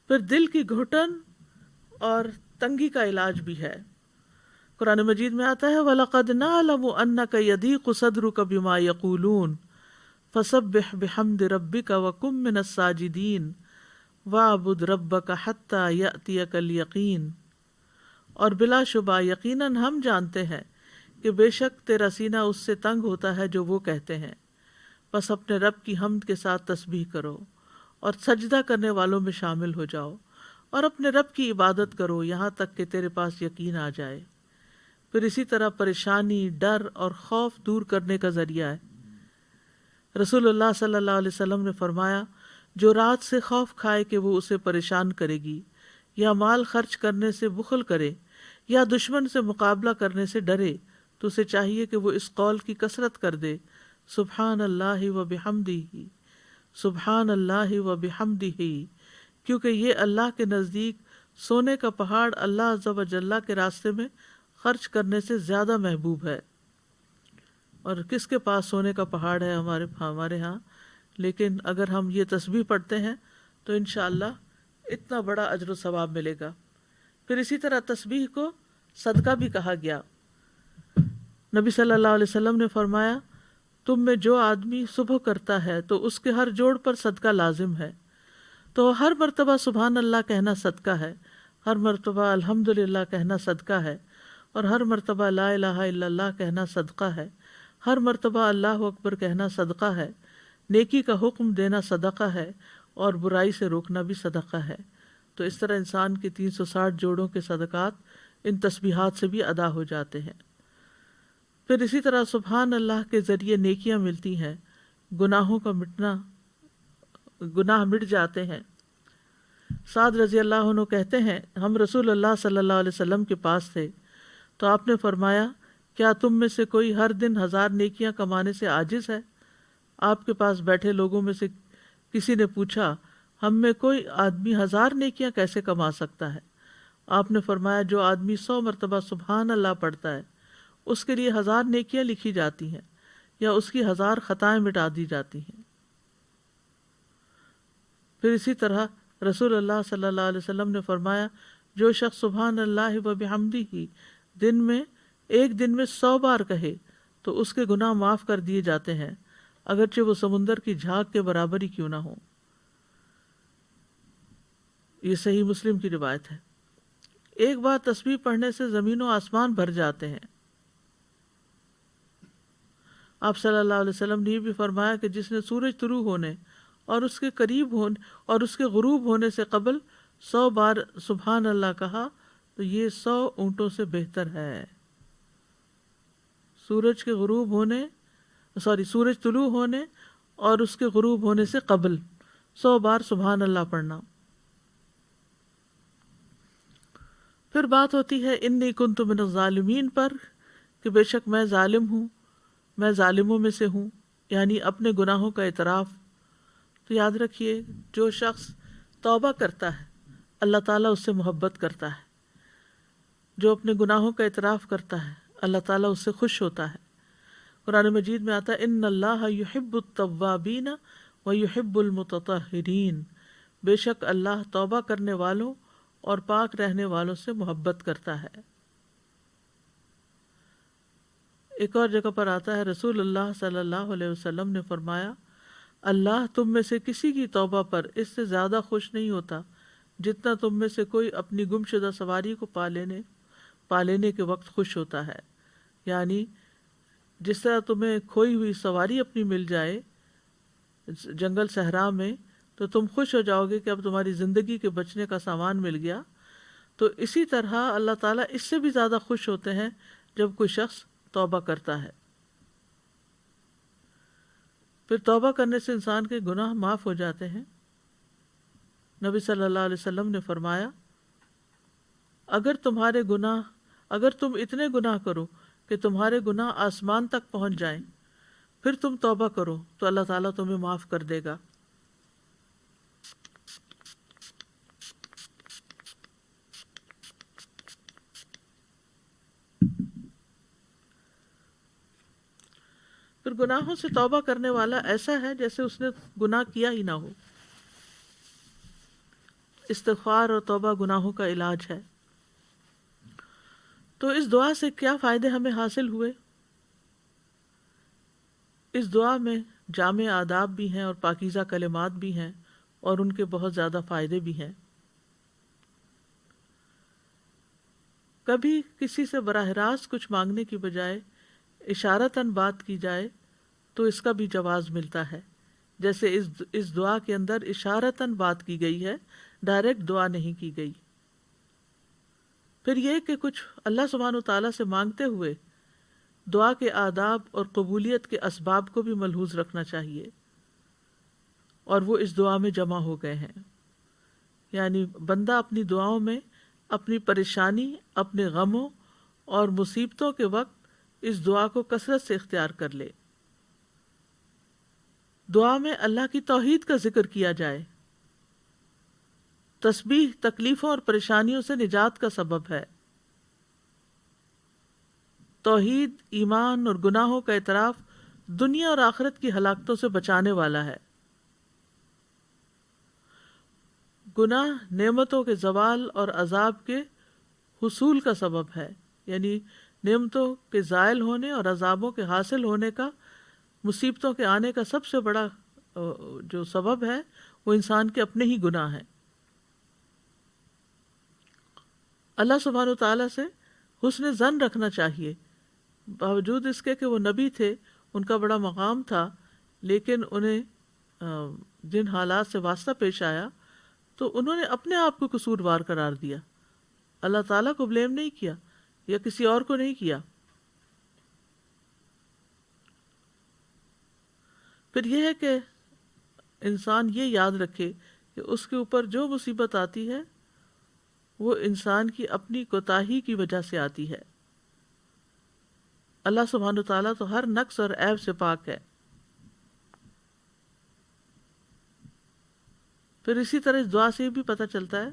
پھر دل کی گھٹن اور تنگی کا علاج بھی ہے. قرآن مجید میں آتا ہے وَلَقَدْ نَعْلَمُ أَنَّكَ يَضِيقُ صَدْرُكَ بِمَا يَقُولُونَ فَسَبِّحْ بِحَمْدِ رَبِّكَ وَكُن مِّنَ السَّاجِدِينَ وَاعْبُدْ رَبَّكَ حَتَّى يَأْتِيَكَ الْيَقِينُ. اور بلا شبہ یقیناً ہم جانتے ہیں کہ بے شک تیرا سینہ اس سے تنگ ہوتا ہے جو وہ کہتے ہیں. بس اپنے رب کی حمد کے ساتھ تسبیح کرو اور سجدہ کرنے والوں میں شامل ہو جاؤ اور اپنے رب کی عبادت کرو یہاں تک کہ تیرے پاس یقین آ جائے. پھر اسی طرح پریشانی، ڈر اور خوف دور کرنے کا ذریعہ ہے. رسول اللہ صلی اللہ علیہ وسلم نے فرمایا جو رات سے خوف کھائے کہ وہ اسے پریشان کرے گی یا مال خرچ کرنے سے بخل کرے یا دشمن سے مقابلہ کرنے سے ڈرے تو اسے چاہیے کہ وہ اس قول کی کثرت کر دے سبحان اللہ و بحمدہ، سبحان اللہ و بحمدہ، کیونکہ یہ اللہ کے نزدیک سونے کا پہاڑ اللہ عز و جل کے راستے میں خرچ کرنے سے زیادہ محبوب ہے. اور کس کے پاس سونے کا پہاڑ ہے ہمارے ہاں، لیکن اگر ہم یہ تسبیح پڑھتے ہیں تو انشاءاللہ اتنا بڑا اجر و ثواب ملے گا. پھر اسی طرح تسبیح کو صدقہ بھی کہا گیا. نبی صلی اللہ علیہ وسلم نے فرمایا تم میں جو آدمی صبح کرتا ہے تو اس کے ہر جوڑ پر صدقہ لازم ہے. تو ہر مرتبہ سبحان اللہ کہنا صدقہ ہے، ہر مرتبہ الحمدللہ کہنا صدقہ ہے، اور ہر مرتبہ لا الہ الا اللہ کہنا صدقہ ہے، ہر مرتبہ اللہ اکبر کہنا صدقہ ہے، نیکی کا حکم دینا صدقہ ہے، اور برائی سے روکنا بھی صدقہ ہے. تو اس طرح انسان کے 360 جوڑوں کے صدقات ان تسبیحات سے بھی ادا ہو جاتے ہیں. پھر اسی طرح سبحان اللہ کے ذریعے نیکیاں ملتی ہیں، گناہوں کا گناہ مٹ جاتے ہیں. سعد رضی اللہ عنہ کہتے ہیں ہم رسول اللہ صلی اللہ علیہ وسلم کے پاس تھے تو آپ نے فرمایا کیا تم میں سے کوئی ہر دن 1000 نیکیاں کمانے سے عاجز ہے؟ آپ کے پاس بیٹھے لوگوں میں سے کسی نے پوچھا ہم میں کوئی آدمی 1000 نیکیاں کیسے کما سکتا ہے؟ آپ نے فرمایا جو آدمی 100 مرتبہ سبحان اللہ پڑھتا ہے اس کے لیے 1000 نیکیاں لکھی جاتی ہیں یا اس کی 1000 خطائیں مٹا دی جاتی ہیں. پھر اسی طرح رسول اللہ صلی اللہ علیہ وسلم نے فرمایا جو شخص سبحان اللہ و بحمدہ ایک دن میں 100 بار کہے تو اس کے گناہ معاف کر دیے جاتے ہیں اگرچہ وہ سمندر کی جھاگ کے برابر ہی کیوں نہ ہو. یہ صحیح مسلم کی روایت ہے. ایک بار تسبیح پڑھنے سے زمین و آسمان بھر جاتے ہیں. آپ صلی اللہ علیہ وسلم نے یہ بھی فرمایا کہ جس نے سورج طلوع ہونے اور اس کے قریب ہونے اور اس کے غروب ہونے سے قبل 100 بار سبحان اللہ کہا تو یہ 100 اونٹوں سے بہتر ہے. سورج طلوع ہونے اور اس کے غروب ہونے سے قبل 100 بار سبحان اللہ پڑھنا. پھر بات ہوتی ہے انی کنت من الظالمین پر کہ بے شک میں ظالم ہوں، میں ظالموں میں سے ہوں، یعنی اپنے گناہوں کا اعتراف. تو یاد رکھیے جو شخص توبہ کرتا ہے اللہ تعالیٰ اس سے محبت کرتا ہے، جو اپنے گناہوں کا اعتراف کرتا ہے اللہ تعالیٰ اس سے خوش ہوتا ہے. قرآن مجید میں آتا ہے ان اللہ یحب التوابین ویحب المتطہرین، بے شک اللہ توبہ کرنے والوں اور پاک رہنے والوں سے محبت کرتا ہے. ایک اور جگہ پر آتا ہے رسول اللہ صلی اللہ علیہ وسلم نے فرمایا اللہ تم میں سے کسی کی توبہ پر اس سے زیادہ خوش نہیں ہوتا جتنا تم میں سے کوئی اپنی گمشدہ سواری کو پا لینے کے وقت خوش ہوتا ہے. یعنی جس طرح تمہیں کھوئی ہوئی سواری اپنی مل جائے جنگل صحرا میں تو تم خوش ہو جاؤ گے کہ اب تمہاری زندگی کے بچنے کا سامان مل گیا، تو اسی طرح اللہ تعالیٰ اس سے بھی زیادہ خوش ہوتے ہیں جب کوئی شخص توبہ کرتا ہے. پھر توبہ کرنے سے انسان کے گناہ معاف ہو جاتے ہیں. نبی صلی اللہ علیہ وسلم نے فرمایا اگر تم اتنے گناہ کرو کہ تمہارے گناہ آسمان تک پہنچ جائیں پھر تم توبہ کرو تو اللہ تعالیٰ تمہیں معاف کر دے گا. پھر گناہوں سے توبہ کرنے والا ایسا ہے جیسے اس نے گناہ کیا ہی نہ ہو۔ استغفار اور توبہ گناہوں کا علاج ہے۔ تو اس دعا سے کیا فائدے ہمیں حاصل ہوئے؟ اس دعا میں جامع آداب بھی ہیں اور پاکیزہ کلمات بھی ہیں، اور ان کے بہت زیادہ فائدے بھی ہیں۔ کبھی کسی سے براہ راست کچھ مانگنے کی بجائے اشارتاً بات کی جائے تو اس کا بھی جواز ملتا ہے، جیسے اس دعا کے اندر اشارتاً بات کی گئی ہے، ڈائریکٹ دعا نہیں کی گئی۔ پھر یہ کہ کچھ اللہ سبحانہ وتعالیٰ سے مانگتے ہوئے دعا کے آداب اور قبولیت کے اسباب کو بھی ملحوظ رکھنا چاہیے، اور وہ اس دعا میں جمع ہو گئے ہیں۔ یعنی بندہ اپنی دعاؤں میں اپنی پریشانی، اپنے غموں اور مصیبتوں کے وقت اس دعا کو کثرت سے اختیار کر لے۔ دعا میں اللہ کی توحید کا ذکر کیا جائے۔ تسبیح تکلیفوں اور پریشانیوں سے نجات کا سبب ہے۔ توحید، ایمان اور گناہوں کا اعتراف دنیا اور آخرت کی ہلاکتوں سے بچانے والا ہے۔ گناہ نعمتوں کے زوال اور عذاب کے حصول کا سبب ہے، یعنی نعمتوں کے زائل ہونے اور عذابوں کے حاصل ہونے کا، مصیبتوں کے آنے کا سب سے بڑا جو سبب ہے وہ انسان کے اپنے ہی گناہ ہیں۔ اللہ سبحانہ و تعالیٰ سے حسن ظن رکھنا چاہیے، باوجود اس کے کہ وہ نبی تھے، ان کا بڑا مقام تھا، لیکن انہیں جن حالات سے واسطہ پیش آیا تو انہوں نے اپنے آپ کو قصوروار قرار دیا، اللہ تعالیٰ کو بلیم نہیں کیا یا کسی اور کو نہیں کیا۔ پھر یہ ہے کہ انسان یہ یاد رکھے کہ اس کے اوپر جو مصیبت آتی ہے وہ انسان کی اپنی کوتاہی کی وجہ سے آتی ہے۔ اللہ سبحانہ و تعالیٰ تو ہر نقص اور عیب سے پاک ہے۔ پھر اسی طرح اس دعا سے یہ بھی پتہ چلتا ہے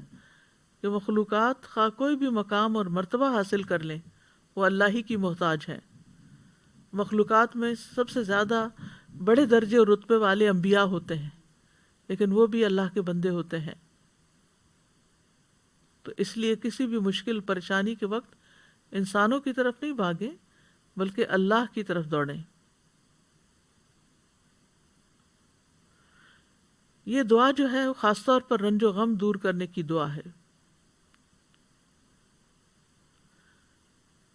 کہ مخلوقات خواہ کوئی بھی مقام اور مرتبہ حاصل کر لیں، وہ اللہ ہی کی محتاج ہیں۔ مخلوقات میں سب سے زیادہ بڑے درجے اور رتبے والے انبیاء ہوتے ہیں، لیکن وہ بھی اللہ کے بندے ہوتے ہیں۔ تو اس لیے کسی بھی مشکل پریشانی کے وقت انسانوں کی طرف نہیں بھاگیں، بلکہ اللہ کی طرف دوڑیں۔ یہ دعا جو ہے وہ خاص طور پر رنج و غم دور کرنے کی دعا ہے۔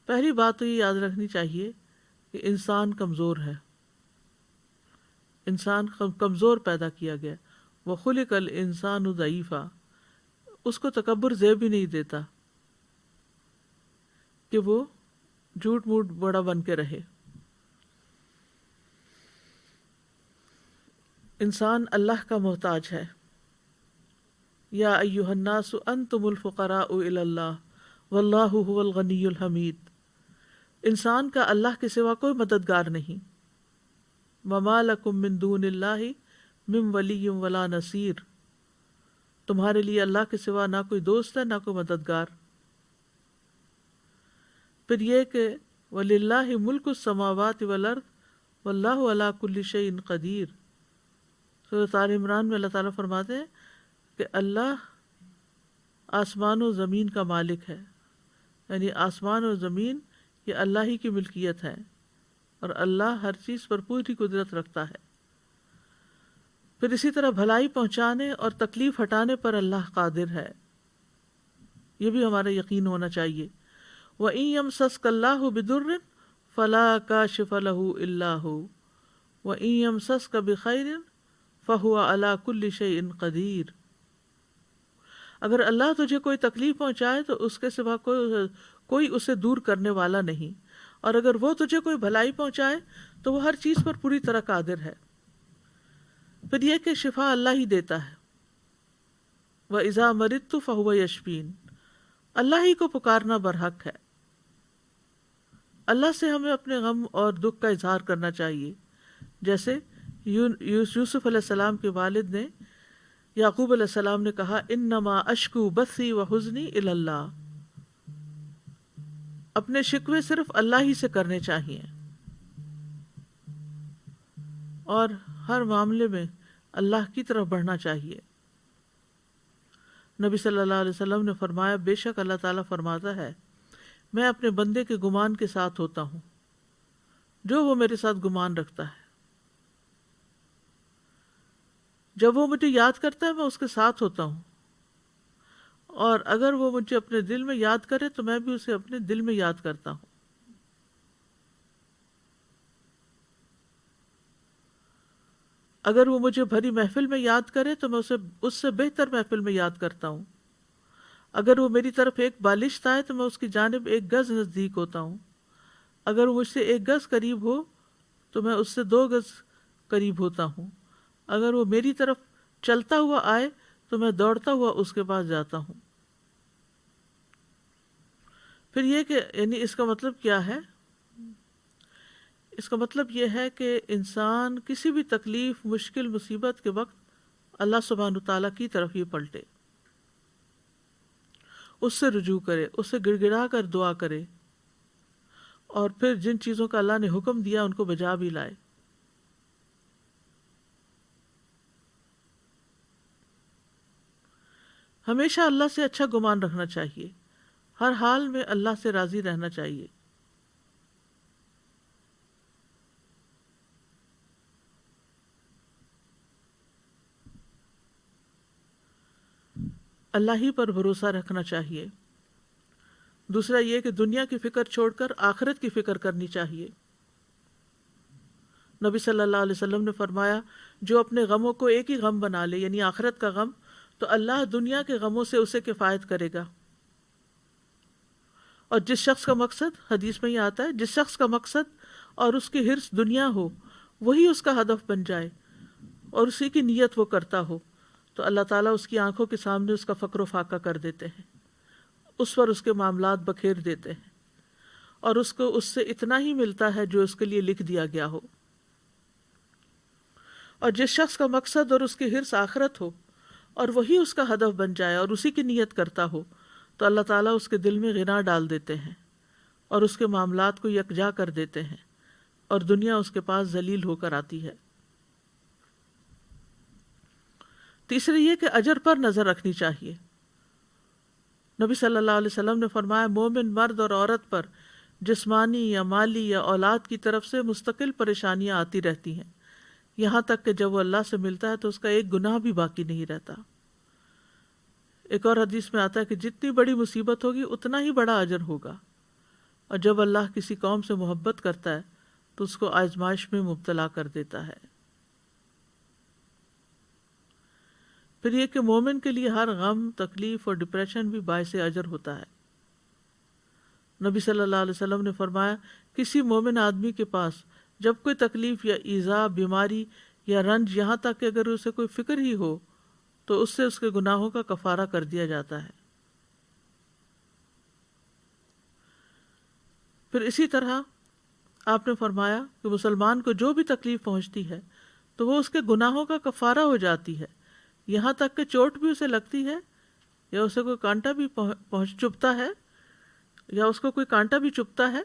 پہلی بات تو یہ یاد رکھنی چاہیے کہ انسان کمزور ہے، انسان کمزور پیدا کیا گیا، وَخُلِقَ الْإِنسَانُ ضَعِيفًا۔ اس کو تکبر زیب بھی نہیں دیتا کہ وہ جھوٹ موٹ بڑا بن کے رہے۔ انسان اللہ کا محتاج ہے۔ یا ایھا الناس انتم الفقراء الی اللہ واللہ هو الغنی الحمید۔ انسان کا اللہ کے سوا کوئی مددگار نہیں۔ وما لکم من دون اللہ من ولی ولا نصیر۔ تمہارے لیے اللہ کے سوا نہ کوئی دوست ہے نہ کوئی مددگار۔ پھر یہ کہ وَلِلَّهِ مُلْكُ السَّمَاوَاتِ وَالْأَرْضِ وَاللَّهُ عَلَى كُلِّ شَيْءٍ قَدِيرٌ۔ سورۃ آل عمران میں اللہ تعالیٰ فرماتے ہیں کہ اللہ آسمان و زمین کا مالک ہے، یعنی آسمان اور زمین یہ اللہ ہی کی ملکیت ہے، اور اللہ ہر چیز پر پوری قدرت رکھتا ہے۔ پھر اسی طرح بھلائی پہنچانے اور تکلیف ہٹانے پر اللہ قادر ہے، یہ بھی ہمارا یقین ہونا چاہیے۔ وَإِن يَمْسَسْكَ اللَّهُ بِضُرٍّ فَلَا كَاشِفَ لَهُ إِلَّا هُوَ وَإِن يَمْسَسْكَ بِخَيْرٍ فَهُوَ عَلَى كُلِّ شَيْءٍ قَدِيرٌ۔ اگر اللہ تجھے کوئی تکلیف پہنچائے تو اس کے سوا کوئی اسے دور کرنے والا نہیں، اور اگر وہ تجھے کوئی بھلائی پہنچائے تو وہ ہر چیز پر پوری طرح قادر ہے۔ پھر یہ کہ شفا اللہ ہی دیتا ہے۔ وَإِذَا مَرِضْتُ فَهُوَ يَشْفِينِ۔ اللہ ہی کو پکارنا برحق ہے۔ اللہ سے ہمیں اپنے غم اور دکھ کا اظہار کرنا چاہیے، جیسے یوسف علیہ السلام کے والد نے یعقوب علیہ السلام نے کہا انما اشکو بثی و حزنی الی اللہ۔ اپنے شکوے صرف اللہ ہی سے کرنے چاہیے۔ اور ہر معاملے میں اللہ کی طرف بڑھنا چاہیے۔ نبی صلی اللہ علیہ وسلم نے فرمایا، بے شک اللہ تعالیٰ فرماتا ہے، میں اپنے بندے کے گمان کے ساتھ ہوتا ہوں جو وہ میرے ساتھ گمان رکھتا ہے۔ جب وہ مجھے یاد کرتا ہے میں اس کے ساتھ ہوتا ہوں، اور اگر وہ مجھے اپنے دل میں یاد کرے تو میں بھی اسے اپنے دل میں یاد کرتا ہوں۔ اگر وہ مجھے بھری محفل میں یاد کرے تو میں اسے اس سے بہتر محفل میں یاد کرتا ہوں۔ اگر وہ میری طرف ایک بالشت آئے تو میں اس کی جانب ایک گز نزدیک ہوتا ہوں۔ اگر وہ مجھ سے ایک گز قریب ہو تو میں اس سے 2 گز قریب ہوتا ہوں۔ اگر وہ میری طرف چلتا ہوا آئے تو میں دوڑتا ہوا اس کے پاس جاتا ہوں۔ پھر یہ کہ یعنی اس کا مطلب کیا ہے؟ اس کا مطلب یہ ہے کہ انسان کسی بھی تکلیف، مشکل، مصیبت کے وقت اللہ سبحانہ تعالیٰ کی طرف یہ پلٹے، اس سے رجوع کرے، اس سے گڑ گڑا کر دعا کرے، اور پھر جن چیزوں کا اللہ نے حکم دیا ان کو بجا بھی لائے۔ ہمیشہ اللہ سے اچھا گمان رکھنا چاہیے، ہر حال میں اللہ سے راضی رہنا چاہیے۔ اللہ ہی پر بھروسہ رکھنا چاہیے۔ دوسرا یہ کہ دنیا کی فکر چھوڑ کر آخرت کی فکر کرنی چاہیے۔ نبی صلی اللہ علیہ وسلم نے فرمایا، جو اپنے غموں کو ایک ہی غم بنا لے، یعنی آخرت کا غم، تو اللہ دنیا کے غموں سے اسے کفایت کرے گا۔ اور جس شخص کا مقصد، حدیث میں یہ آتا ہے، جس شخص کا مقصد اور اس کی حرص دنیا ہو، وہی اس کا ہدف بن جائے اور اسی کی نیت وہ کرتا ہو، تو اللہ تعالیٰ اس کی آنکھوں کے سامنے اس کا فقر و فاقہ کر دیتے ہیں، اس پر اس کے معاملات بکھیر دیتے ہیں، اور اس کو اس سے اتنا ہی ملتا ہے جو اس کے لیے لکھ دیا گیا ہو۔ اور جس شخص کا مقصد اور اس کی حرص آخرت ہو اور وہی اس کا ہدف بن جائے اور اسی کی نیت کرتا ہو، تو اللہ تعالیٰ اس کے دل میں غنا ڈال دیتے ہیں اور اس کے معاملات کو یکجا کر دیتے ہیں، اور دنیا اس کے پاس ذلیل ہو کر آتی ہے۔ تیسرے یہ کہ اجر پر نظر رکھنی چاہیے۔ نبی صلی اللہ علیہ وسلم نے فرمایا، مومن مرد اور عورت پر جسمانی یا مالی یا اولاد کی طرف سے مستقل پریشانیاں آتی رہتی ہیں، یہاں تک کہ جب وہ اللہ سے ملتا ہے تو اس کا ایک گناہ بھی باقی نہیں رہتا۔ ایک اور حدیث میں آتا ہے کہ جتنی بڑی مصیبت ہوگی اتنا ہی بڑا اجر ہوگا، اور جب اللہ کسی قوم سے محبت کرتا ہے تو اس کو آزمائش میں مبتلا کر دیتا ہے۔ پھر یہ کہ مومن کے لیے ہر غم، تکلیف اور ڈپریشن بھی باعث اجر ہوتا ہے۔ نبی صلی اللہ علیہ وسلم نے فرمایا، کسی مومن آدمی کے پاس جب کوئی تکلیف یا ایذا، بیماری یا رنج، یہاں تک کہ اگر اسے کوئی فکر ہی ہو، تو اس سے اس کے گناہوں کا کفارہ کر دیا جاتا ہے۔ پھر اسی طرح آپ نے فرمایا کہ مسلمان کو جو بھی تکلیف پہنچتی ہے تو وہ اس کے گناہوں کا کفارہ ہو جاتی ہے، یہاں تک کہ چوٹ بھی اسے لگتی ہے، یا اسے کوئی کانٹا بھی چبھتا ہے، یا اس کو کوئی کانٹا بھی چبھتا ہے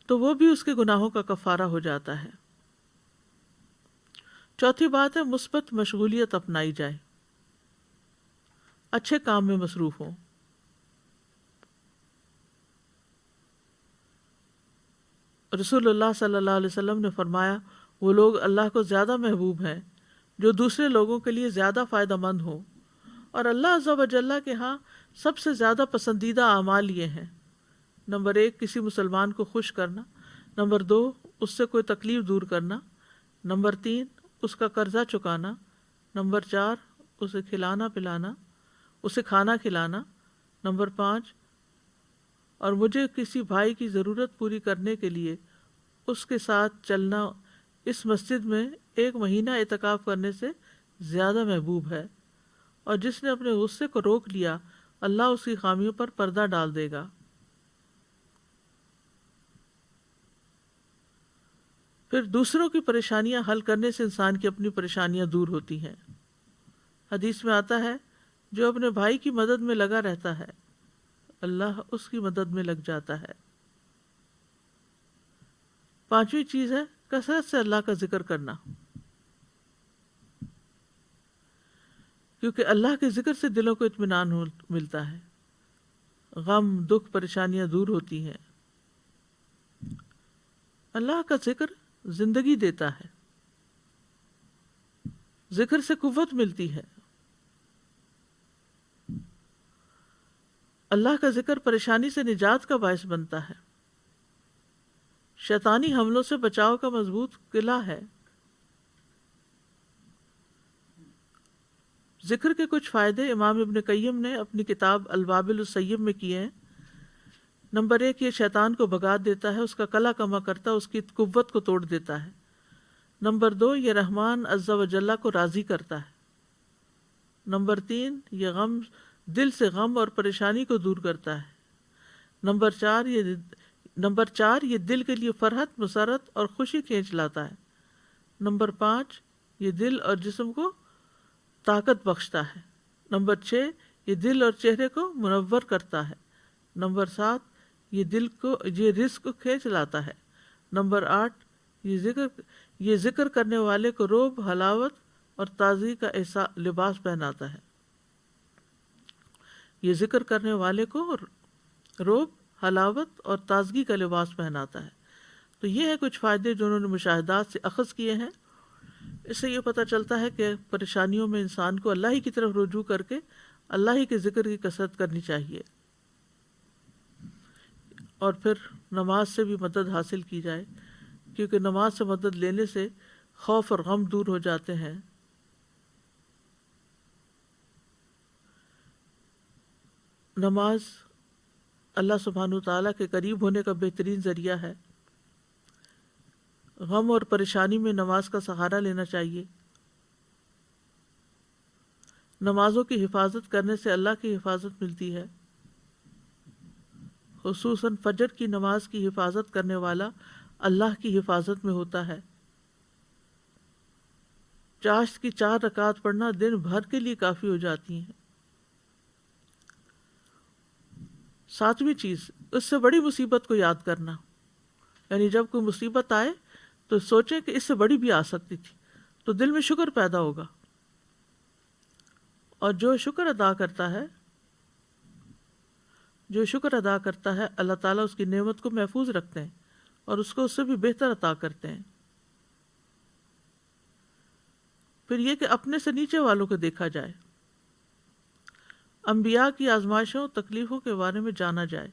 تو وہ بھی اس کے گناہوں کا کفارہ ہو جاتا ہے۔ چوتھی بات ہے، مثبت مشغولیت اپنائی جائے، اچھے کام میں مصروف ہوں۔ رسول اللہ صلی اللہ علیہ وسلم نے فرمایا، وہ لوگ اللہ کو زیادہ محبوب ہیں جو دوسرے لوگوں کے لیے زیادہ فائدہ مند ہوں، اور اللہ عز و جل کے ہاں سب سے زیادہ پسندیدہ اعمال یہ ہیں: نمبر 1، کسی مسلمان کو خوش کرنا، نمبر 2، اس سے کوئی تکلیف دور کرنا، نمبر 3، اس کا قرضہ چکانا، نمبر 4، اسے کھلانا پلانا، اسے کھانا کھلانا، نمبر 5، اور مجھے کسی بھائی کی ضرورت پوری کرنے کے لیے اس کے ساتھ چلنا اس مسجد میں 1 مہینہ اعتکاف کرنے سے زیادہ محبوب ہے، اور جس نے اپنے غصے کو روک لیا اللہ اس کی خامیوں پر پردہ ڈال دے گا۔ پھر دوسروں کی پریشانیاں حل کرنے سے انسان کی اپنی پریشانیاں دور ہوتی ہیں۔ حدیث میں آتا ہے، جو اپنے بھائی کی مدد میں لگا رہتا ہے اللہ اس کی مدد میں لگ جاتا ہے۔ 5ویں چیز ہے کثرت سے اللہ کا ذکر کرنا۔ کیونکہ اللہ کے ذکر سے دلوں کو اطمینان ملتا ہے، غم دکھ پریشانیاں دور ہوتی ہیں۔ اللہ کا ذکر زندگی دیتا ہے، ذکر سے قوت ملتی ہے۔ اللہ کا ذکر پریشانی سے نجات کا باعث بنتا ہے، شیطانی حملوں سے بچاؤ کا مضبوط قلعہ ہے۔ ذکر کے کچھ فائدے امام ابن قیم نے اپنی کتاب الوابل الصیب میں کیے ہیں۔ نمبر 1، یہ شیطان کو بھگا دیتا ہے، اس کا قلع کما کرتا ہے، اس کی قوت کو توڑ دیتا ہے۔ نمبر 2، یہ رحمان عز و جل کو راضی کرتا ہے۔ نمبر 3، یہ دل سے غم اور پریشانی کو دور کرتا ہے۔ نمبر 4، یہ دل کے لیے فرحت، مسرت اور خوشی کھینچ لاتا ہے۔ نمبر 5، یہ دل اور جسم کو طاقت بخشتا ہے۔ نمبر 6، یہ دل اور چہرے کو منور کرتا ہے۔ نمبر 7، یہ رزق کو کھینچ لاتا ہے۔ نمبر 8، یہ ذکر کرنے والے کو روب، حلاوت اور تازگی کا لباس پہناتا ہے۔ یہ ذکر کرنے والے کو روب، حلاوت اور تازگی کا لباس پہناتا ہے۔ تو یہ ہے کچھ فائدے جو انہوں نے مشاہدات سے اخذ کیے ہیں۔ اس سے یہ پتہ چلتا ہے کہ پریشانیوں میں انسان کو اللہ ہی کی طرف رجوع کر کے اللہ ہی کے ذکر کی کثرت کرنی چاہیے، اور پھر نماز سے بھی مدد حاصل کی جائے، کیونکہ نماز سے مدد لینے سے خوف اور غم دور ہو جاتے ہیں۔ نماز اللہ سبحانہ وتعالیٰ کے قریب ہونے کا بہترین ذریعہ ہے۔ غم اور پریشانی میں نماز کا سہارا لینا چاہیے۔ نمازوں کی حفاظت کرنے سے اللہ کی حفاظت ملتی ہے، خصوصاً فجر کی نماز کی حفاظت کرنے والا اللہ کی حفاظت میں ہوتا ہے۔ چاشت کی 4 رکعت پڑھنا دن بھر کے لیے کافی ہو جاتی ہیں۔ 7ویں چیز، اس سے بڑی مصیبت کو یاد کرنا، یعنی جب کوئی مصیبت آئے تو سوچیں کہ اس سے بڑی بھی آ سکتی تھی، تو دل میں شکر پیدا ہوگا، اور جو شکر ادا کرتا ہے اللہ تعالیٰ اس کی نعمت کو محفوظ رکھتے ہیں اور اس کو اس سے بھی بہتر عطا کرتے ہیں۔ پھر یہ کہ اپنے سے نیچے والوں کو دیکھا جائے، انبیاء کی آزمائشوں تکلیفوں کے بارے میں جانا جائے،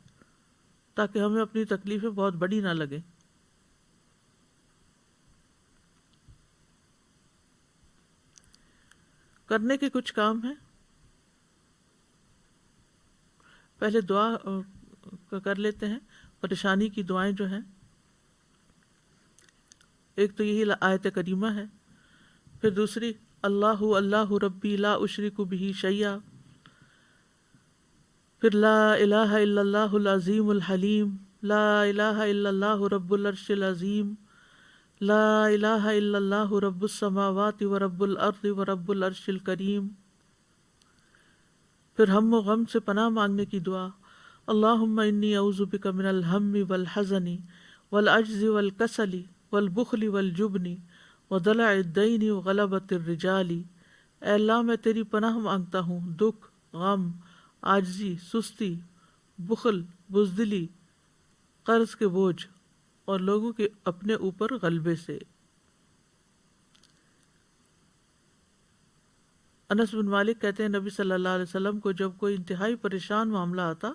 تاکہ ہمیں اپنی تکلیفیں بہت بڑی نہ لگیں۔ کرنے کے کچھ کام ہیں، پہلے دعا کر لیتے ہیں۔ پریشانی کی دعائیں جو ہیں، ایک تو یہی آیت کریمہ ہے، پھر دوسری اللہ اللہ ربی لا اشرک بہ شیئا، پھر لا الہ الا اللہ العظیم الحلیم، لا الہ الا اللہ رب العرش العظیم، لا الہ الا اللہ رب السماوات و رب الارض و رب العرش الکریم۔ پھر ہم و غم سے پناہ مانگنے کی دعا، اللہم انی اعوذ بک من الہم والحزن والعجز والکسل والبخل والجبن ودلع الدین وغلبۃ الرجال۔ اے اللہ میں تیری پناہ مانگتا ہوں دکھ، غم، عاجزی، سستی، بخل، بزدلی، قرض کے بوجھ اور لوگوں کے اپنے اوپر غلبے سے۔ انس بن مالک کہتے ہیں نبی صلی اللہ علیہ وسلم کو جب کوئی انتہائی پریشان معاملہ آتا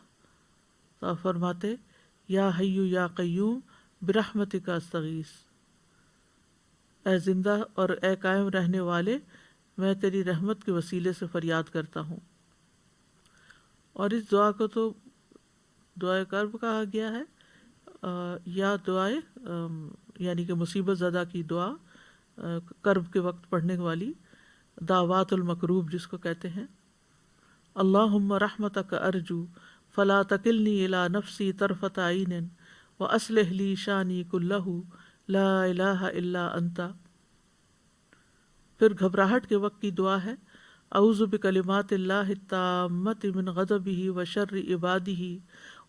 تو آپ فرماتے یا حی یا قیوم برحمتک استغیث، اے زندہ اور اے قائم رہنے والے، میں تیری رحمت کے وسیلے سے فریاد کرتا ہوں۔ اور اس دعا کو تو دعائے کرب کہا گیا ہے، یا دعائے یعنی کہ مصیبت زدہ کی دعا، کرب کے وقت پڑھنے والی دعوات المکروب جس کو کہتے ہیں۔ اللہم رحمتک ارجو فلا تکلنی الی نفسی طرفۃ عین واصلح لی شانی کلہ لا الہ الا انت۔ پھر گھبراہٹ کے وقت کی دعا ہے، اعوذ بکلمات اللہ التامۃ من غضبہ وشر عبادہ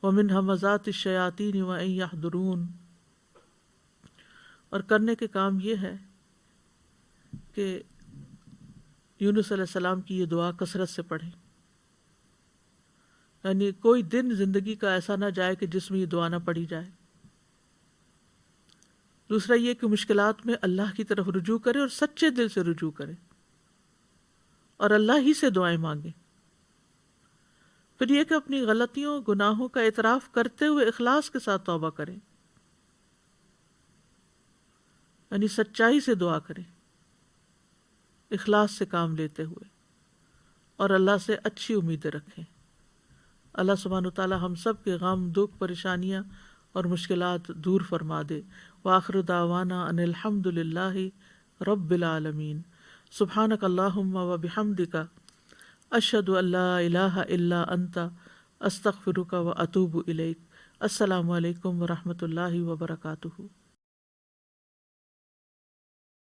ومن ہمزات الشیاطین وان یحضرون۔ اور کرنے کے کام یہ ہے کہ یونس علیہ السلام کی یہ دعا کثرت سے پڑھیں، یعنی کوئی دن زندگی کا ایسا نہ جائے کہ جس میں یہ دعا نہ پڑھی جائے۔ دوسرا یہ کہ مشکلات میں اللہ کی طرف رجوع کرے اور سچے دل سے رجوع کرے اور اللہ ہی سے دعائیں مانگے۔ پھر یہ کہ اپنی غلطیوں گناہوں کا اعتراف کرتے ہوئے اخلاص کے ساتھ توبہ کریں، یعنی سچائی سے دعا کریں، اخلاص سے کام لیتے ہوئے، اور اللہ سے اچھی امیدیں رکھیں۔ اللہ سبحانہ و تعالی ہم سب کے غم، دکھ، پریشانیاں اور مشکلات دور فرما دے۔ وآخر دعوانا ان الحمد للہ رب العالمین۔ سبحانک اللہم و بحمدک، اشہد ان لا الہ الا انت، استغفرک و اتوب الیک۔ السلام علیکم ورحمۃ اللہ وبرکاتہ۔